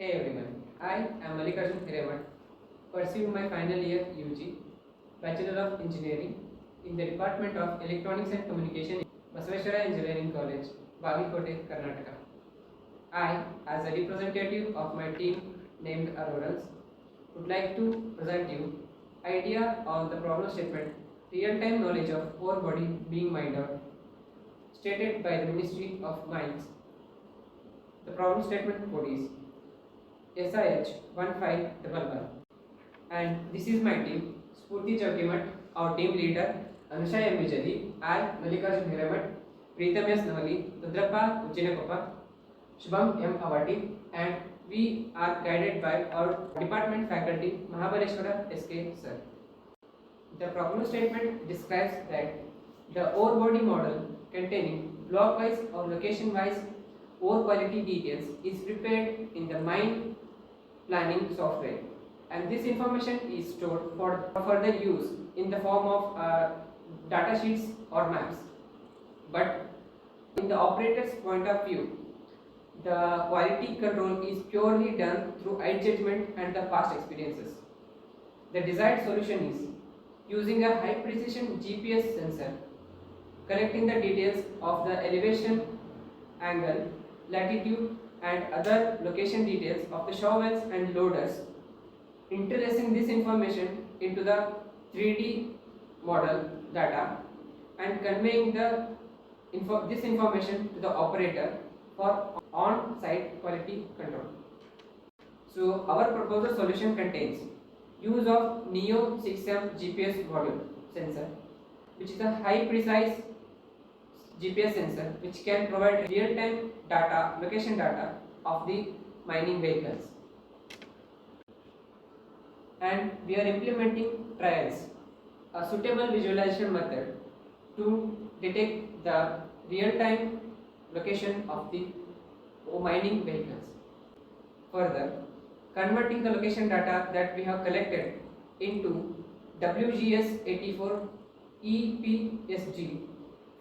Hey everyone, I am Mallikarjun Hiremat, pursuing my final year UG, Bachelor of Engineering in the Department of Electronics and Communication, Basaveshwara Engineering College, Bagikote, Karnataka. I, as a representative of my team named Aurorals, would like to present you idea on the problem statement real-time knowledge of ore body being mined out, stated by the Ministry of Mines. The problem statement code is SIH 1511, and this is my team Spurti Chavkimat, our team leader Anusha M. Vijali, I Mallikarjun Hiremat, Preetham S. Navali, Rudrappa Ujjinakoppa, Shubham M. Avati, and we are guided by our department faculty Mahabaleshwara S.K. sir. The problem statement describes that the ore body model containing block-wise or location-wise ore quality details is prepared in the mine planning software, and this information is stored for further use in the form of data sheets or maps. But in the operator's point of view, the quality control is purely done through eye judgment and the past experiences. The desired solution is using a high precision GPS sensor, collecting the details of the elevation, angle, latitude and other location details of the shovels and loaders, interlacing this information into the 3D model data and conveying this information to the operator for on-site quality control. So our proposed solution contains use of NEO 6M GPS module sensor, which is a high precise GPS sensor which can provide real-time data, location data of the mining vehicles. And we are implementing trials, a suitable visualization method to detect the real-time location of the mining vehicles. Further, converting the location data that we have collected into WGS84 EPSG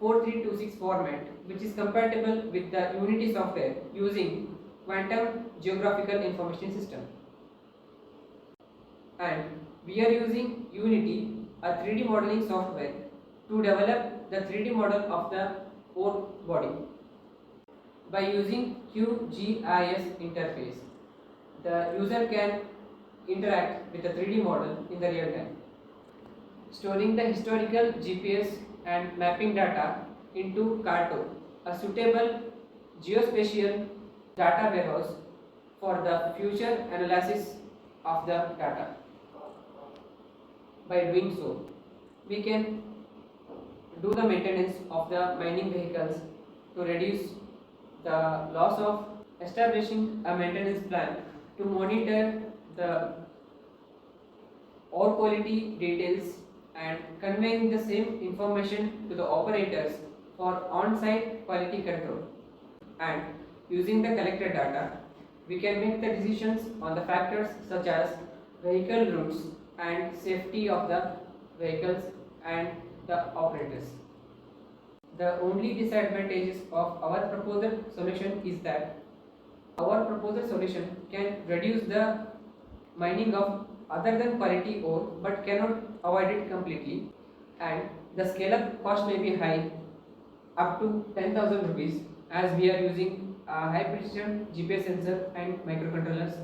4326 format, which is compatible with the Unity software using Quantum Geographical Information System. And we are using Unity, a 3D modeling software, to develop the 3D model of the ore body. By using QGIS interface, the user can interact with the 3D model in the real time, storing the historical GPS and mapping data into CARTO, a suitable geospatial data warehouse for the future analysis of the data. By doing so, we can do the maintenance of the mining vehicles to reduce the loss of establishing a maintenance plan to monitor the ore quality details and conveying the same information to the operators for on-site quality control. And using the collected data, we can make the decisions on the factors such as vehicle routes and safety of the vehicles and the operators. The only disadvantages of our proposed solution is that our proposed solution can reduce the mining of other than quality ore but cannot avoid it completely, and the scale up cost may be high, up to 10,000 rupees, as we are using a high precision GPS sensor and microcontrollers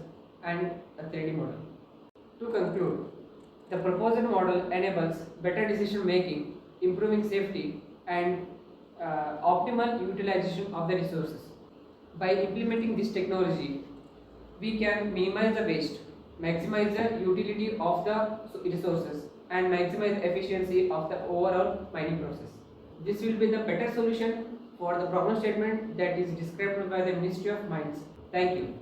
and a 3D model. To conclude, the proposed model enables better decision making, improving safety and optimal utilization of the resources. By implementing this technology, we can minimize the waste, maximize the utility of the resources and maximize the efficiency of the overall mining process. This will be the better solution for the problem statement that is described by the Ministry of Mines. Thank you.